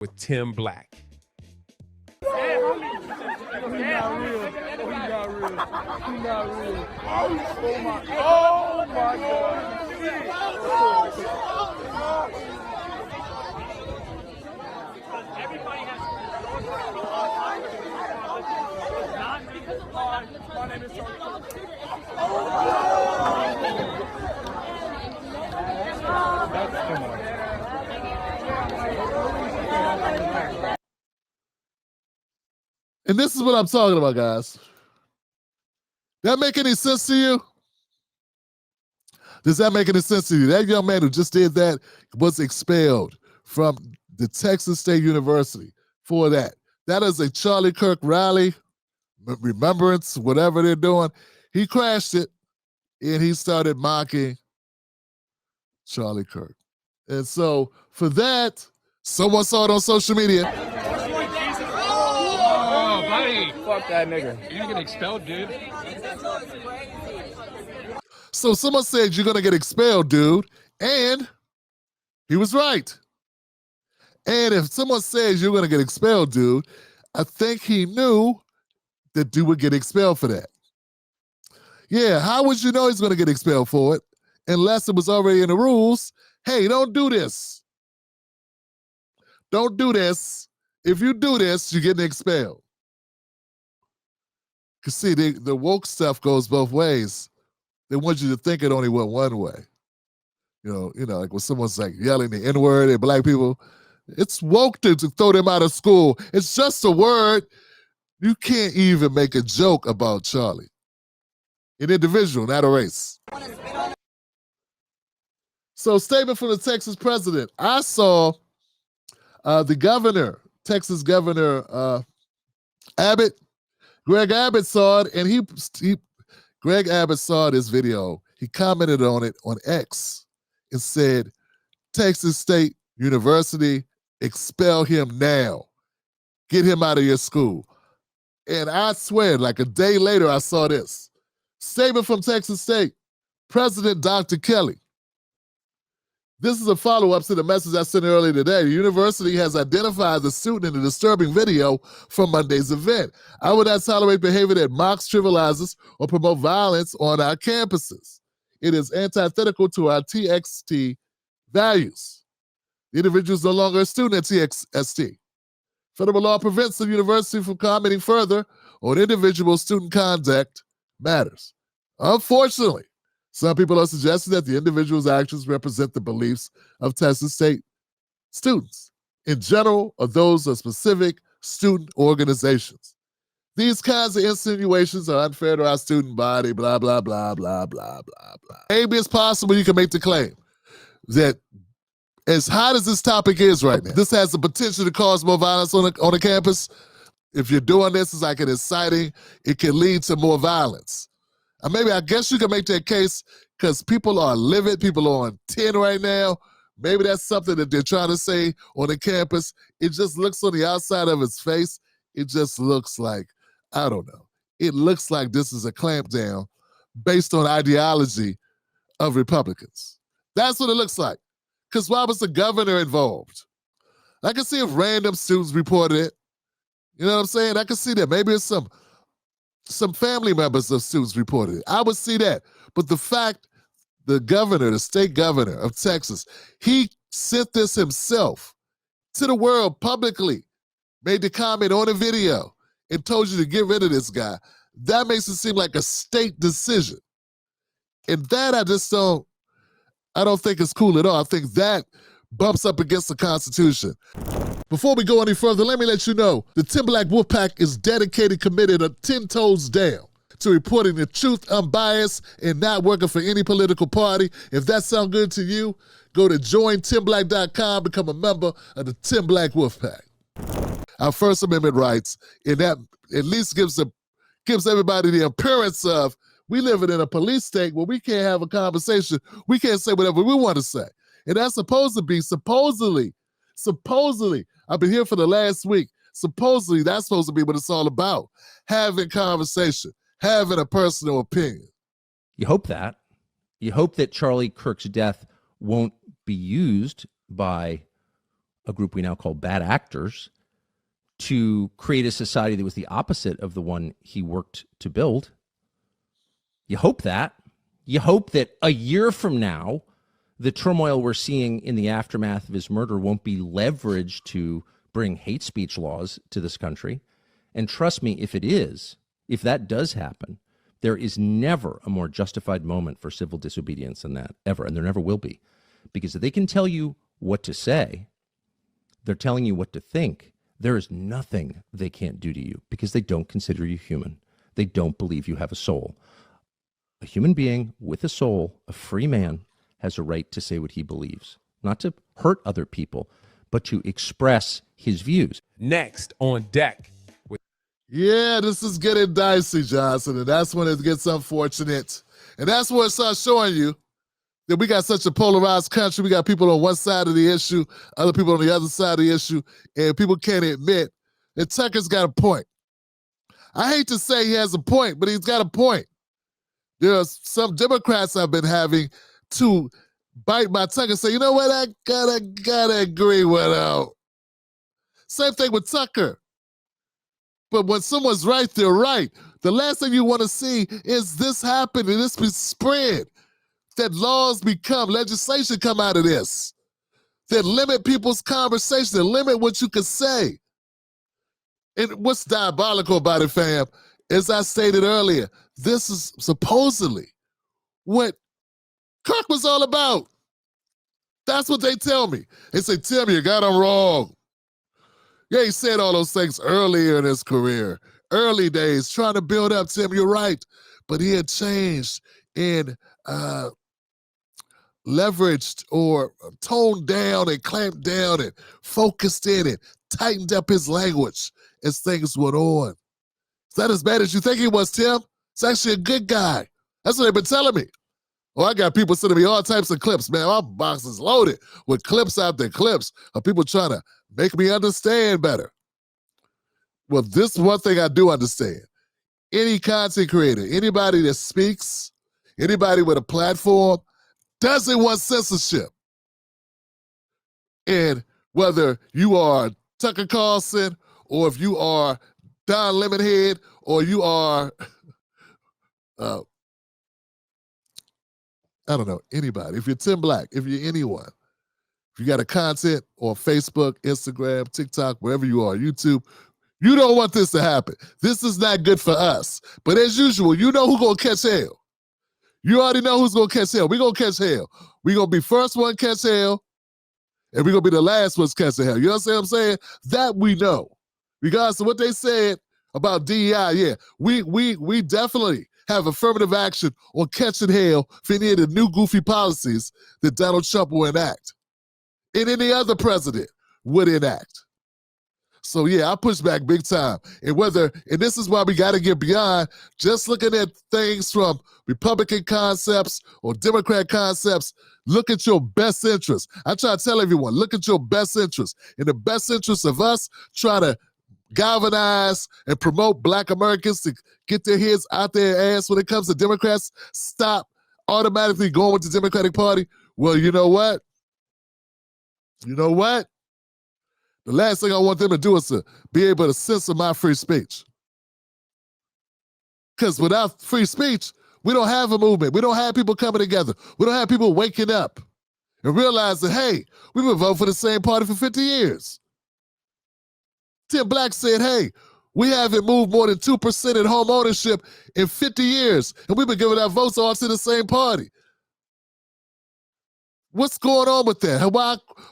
with Tim Black. He not real. He not real. He not real. Oh my God. Everybody has not because of my name is Charlie. That's too much. And this is what I'm talking about, guys. That make any sense to you? Does that make any sense to you? That young man who just did that was expelled from the Texas State University for that. That is a Charlie Kirk rally, remembrance, whatever they're doing. He crashed it, and he started mocking Charlie Kirk. And so for that, someone saw it on social media. Oh, buddy. Fuck that nigga. You're gonna get expelled, dude. So someone said, you're going to get expelled, dude. And he was right. And if someone says you're going to get expelled, dude, I think he knew that dude would get expelled for that. Yeah, how would you know he's going to get expelled for it unless it was already in the rules? Hey, don't do this. Don't do this. If you do this, you're getting expelled. Because see, the woke stuff goes both ways. They want you to think it only went one way. You know, like when someone's like yelling the N-word at black people, it's woke to throw them out of school. It's just a word. You can't even make a joke about Charlie. An individual, not a race. So, statement from the Texas president. I saw the governor, Texas Governor Abbott. Greg Abbott saw it, and Greg Abbott saw this video. He commented on it on X and said, Texas State University, expel him now. Get him out of your school. And I swear, like a day later, I saw this. Statement from Texas State, President Dr. Kelly. This is a follow-up to the message I sent earlier today. The university has identified the student in the disturbing video from Monday's event. I would not tolerate behavior that mocks, trivializes, or promote violence on our campuses. It is antithetical to our TXT values. The individual is no longer a student at TXT. Federal law prevents the university from commenting further on individual student conduct matters. Unfortunately, some people are suggesting that the individual's actions represent the beliefs of Texas State students in general or those of specific student organizations. These kinds of insinuations are unfair to our student body, blah, blah, blah, blah, blah, blah, blah. Maybe it's possible you can make the claim that as hot as this topic is right now, this has the potential to cause more violence on the campus. If you're doing this, it's like an inciting, it can lead to more violence. Maybe I guess you can make that case because people are livid, people are on 10 right now. Maybe that's something that they're trying to say on the campus. It just looks on the outside of his face. It just looks like, I don't know. It looks like this is a clampdown based on ideology of Republicans. That's what it looks like. Because why was the governor involved? I can see if random students reported it. You know what I'm saying? I can see that. Maybe it's some family members of students reported it. I would see that. But the fact the governor, the state governor of Texas, he sent this himself to the world publicly, made the comment on the video, and told you to get rid of this guy. That makes it seem like a state decision. And that I don't think it's cool at all. I think that bumps up against the Constitution. Before we go any further, let me let you know the Tim Black Wolfpack is dedicated, committed, 10 toes down to reporting the truth, unbiased, and not working for any political party. If that sounds good to you, go to jointimblack.com, become a member of the Tim Black Wolfpack. Our First Amendment rights, and that at least gives everybody the appearance of we live in a police state where we can't have a conversation. We can't say whatever we want to say. And that's supposed to be, supposedly, I've been here for the last week. Supposedly, that's supposed to be what it's all about. Having conversation, having a personal opinion. You hope that. You hope that Charlie Kirk's death won't be used by a group we now call bad actors, to create a society that was the opposite of the one he worked to build. You hope that. You hope that a year from now, the turmoil we're seeing in the aftermath of his murder won't be leveraged to bring hate speech laws to this country. And trust me, if it is, if that does happen, there is never a more justified moment for civil disobedience than that, ever, and there never will be. Because if they can tell you what to say, they're telling you what to think. There is nothing they can't do to you because they don't consider you human. They don't believe you have a soul. A human being with a soul, a free man, has a right to say what he believes, not to hurt other people, but to express his views. Next on deck. Yeah, this is getting dicey, Johnson, and that's when it gets unfortunate. And that's where it starts showing you that we got such a polarized country. We got people on one side of the issue, other people on the other side of the issue, and people can't admit that Tucker's got a point. I hate to say he has a point, but he's got a point. There are some Democrats I've been having to bite my tongue and say, you know what, I gotta agree with him. Same thing with Tucker. But when someone's right, they're right. The last thing you want to see is this happen and this be spread. That laws become, legislation come out of this. That limit people's conversation, that limit what you can say. And what's diabolical about it, fam, as I stated earlier, this is supposedly what Kirk was all about. That's what they tell me. They say, Tim, you got him wrong. Yeah, he said all those things earlier in his career, early days, trying to build up. Tim, you're right. But he had changed and leveraged or toned down and clamped down and focused in and tightened up his language as things went on. It's not as bad as you think he was, Tim. It's actually a good guy. That's what they've been telling me. Oh, I got people sending me all types of clips, man. My box is loaded with clips after clips of people trying to make me understand better. Well, this one thing I do understand. Any content creator, anybody that speaks, anybody with a platform, doesn't want censorship. And whether you are Tucker Carlson or if you are Don Lemonhead or you are, I don't know, anybody. If you're Tim Black, if you're anyone, if you got a content on Facebook, Instagram, TikTok, wherever you are, YouTube, you don't want this to happen. This is not good for us. But as usual, you know who's going to catch hell. You already know who's going to catch hell. We're going to catch hell. We're going to be first one catch hell, and we're going to be the last ones catch hell. You understand what I'm saying? That we know. Regardless of what they said about DEI, yeah, we definitely have affirmative action on catching hell for any of the new goofy policies that Donald Trump will enact and any other president would enact. So yeah, I push back big time. And this is why we got to get beyond just looking at things from Republican concepts or Democrat concepts. Look at your best interest. I try to tell everyone, look at your best interest. In the best interest of us, try to galvanize and promote Black Americans to get their heads out their ass when it comes to Democrats. Stop automatically going with the Democratic Party. Well, you know what? The last thing I want them to do is to be able to censor my free speech. Because without free speech, we don't have a movement. We don't have people coming together. We don't have people waking up and realizing, hey, we've been voting for the same party for 50 years. Tim Black said, hey, we haven't moved more than 2% in home ownership in 50 years, and we've been giving our votes all to the same party. What's going on with that?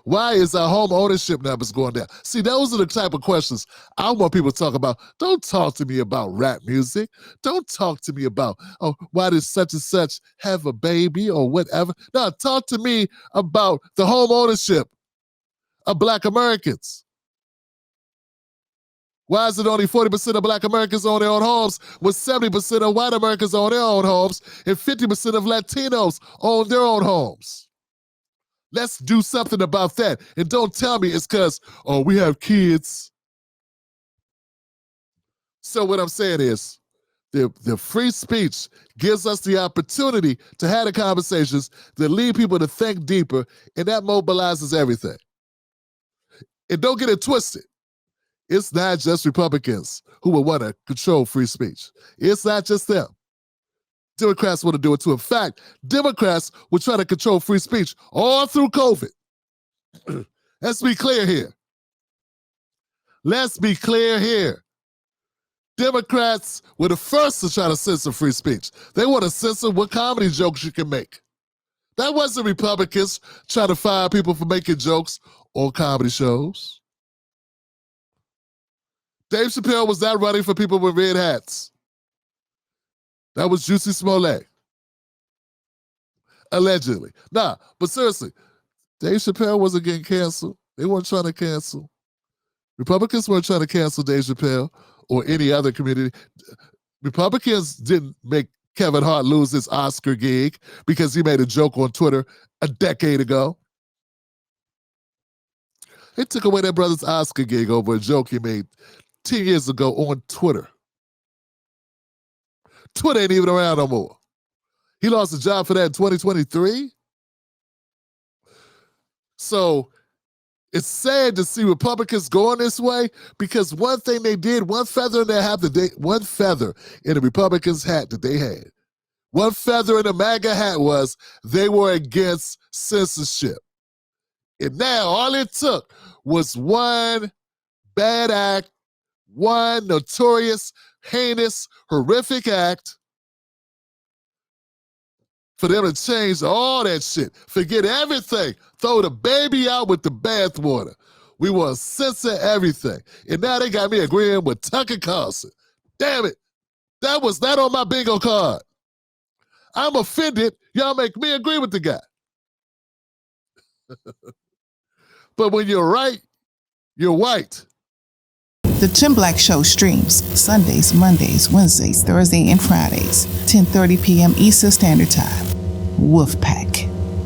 Why is our home ownership numbers going down? See, those are the type of questions I want people to talk about. Don't talk to me about rap music. Don't talk to me about, oh, why does such and such have a baby or whatever. No, talk to me about the home ownership of Black Americans. Why is it only 40% of Black Americans own their own homes when 70% of white Americans own their own homes and 50% of Latinos own their own homes? Let's do something about that. And don't tell me it's because, oh, we have kids. So what I'm saying is the free speech gives us the opportunity to have the conversations that lead people to think deeper, and that mobilizes everything. And don't get it twisted. It's not just Republicans who will want to control free speech. It's not just them. Democrats want to do it too. In fact, Democrats will try to control free speech all through COVID. Let's be clear here. Let's be clear here. Democrats were the first to try to censor free speech. They want to censor what comedy jokes you can make. That wasn't Republicans trying to fire people for making jokes on comedy shows. Dave Chappelle was not running for people with red hats. That was Juicy Smollett. Allegedly. Nah, but seriously, Dave Chappelle wasn't getting canceled. They weren't trying to cancel. Republicans weren't trying to cancel Dave Chappelle or any other community. Republicans didn't make Kevin Hart lose his Oscar gig because he made a joke on Twitter a decade ago. They took away that brother's Oscar gig over a joke he made 10 years ago on Twitter. Twitter ain't even around no more. He lost a job for that in 2023. So it's sad to see Republicans going this way because one thing they did, one feather in their hat one feather in the Republicans' hat that they had, one feather in the MAGA hat was they were against censorship. And now all it took was one bad act, one notorious, heinous, horrific act for them to change all that shit. Forget everything. Throw the baby out with the bathwater. We want to censor everything. And now they got me agreeing with Tucker Carlson. Damn it. That was not on my bingo card. I'm offended. Y'all make me agree with the guy. But when you're right, you're white. The Tim Black Show streams Sundays, Mondays, Wednesdays, Thursdays, and Fridays, 10:30 p.m. Eastern Standard Time. Wolfpack.